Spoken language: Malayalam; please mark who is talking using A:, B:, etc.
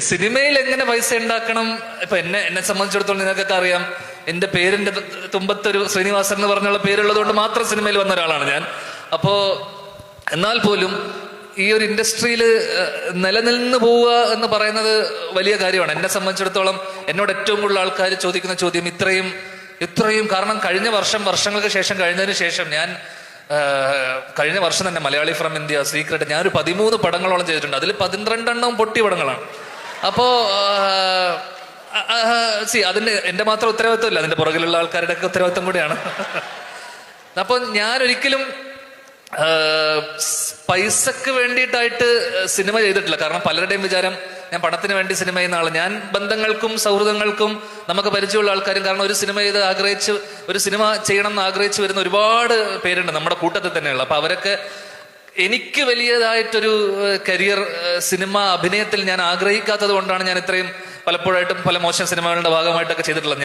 A: സിനിമയിൽ എങ്ങനെ പൈസ ഉണ്ടാക്കണം? ഇപ്പൊ എന്നെ സംബന്ധിച്ചിടത്തോളം നിങ്ങൾക്കൊക്കെ അറിയാം, എന്റെ പേരിന്റെ തുമ്പത്തൊരു ശ്രീനിവാസൻ എന്ന് പറഞ്ഞുള്ള പേരുള്ളത് കൊണ്ട് മാത്രം സിനിമയിൽ വന്ന ഒരാളാണ് ഞാൻ. അപ്പോ എന്നാൽ പോലും ഈ ഒരു ഇൻഡസ്ട്രിയിൽ നിലനിന്ന് പോവുക എന്ന് പറയുന്നത് വലിയ കാര്യമാണ്. എന്നെ സംബന്ധിച്ചിടത്തോളം എന്നോട് ഏറ്റവും കൂടുതൽ ആൾക്കാർ ചോദിക്കുന്ന ചോദ്യം ഇത്രയും കാരണം വർഷങ്ങൾക്ക് ശേഷം കഴിഞ്ഞതിന് ശേഷം ഞാൻ കഴിഞ്ഞ വർഷം തന്നെ മലയാളി ഫ്രം ഇന്ത്യ, സീക്രട്ട്, ഞാനൊരു 13 പടങ്ങളോളം ചെയ്തിട്ടുണ്ട്. അതിൽ 12 എണ്ണവും പൊട്ടി പടങ്ങളാണ്. അപ്പോ എന്റെ മാത്രം ഉത്തരവാദിത്വമില്ല, അതിന്റെ പുറകിലുള്ള ആൾക്കാരുടെ ഒക്കെ ഉത്തരവാദിത്വം കൂടിയാണ്. അപ്പൊ ഞാൻ ഒരിക്കലും പൈസക്ക് വേണ്ടിയിട്ടായിട്ട് സിനിമ ചെയ്തിട്ടില്ല. കാരണം പലരുടെയും വിചാരം ഞാൻ പണത്തിന് വേണ്ടി സിനിമ ചെയ്യുന്ന ആള്. ഞാൻ ബന്ധങ്ങൾക്കും സൗഹൃദങ്ങൾക്കും നമുക്ക് പരിചയമുള്ള ആൾക്കാരും, കാരണം ഒരു സിനിമ ചെയ്യണം എന്ന് ആഗ്രഹിച്ച് വരുന്ന ഒരുപാട് പേരുണ്ട് നമ്മുടെ കൂട്ടത്തിൽ തന്നെയുള്ള. അപ്പൊ അവരൊക്കെ എനിക്ക് വലിയതായിട്ടൊരു കരിയർ സിനിമ അഭിനയത്തിൽ ഞാൻ ആഗ്രഹിക്കാത്തത് കൊണ്ടാണ് ഞാൻ ഇത്രയും പലപ്പോഴായിട്ടും പല മോശം സിനിമകളുടെ ഭാഗമായിട്ടൊക്കെ ചെയ്തിട്ടുള്ളത്.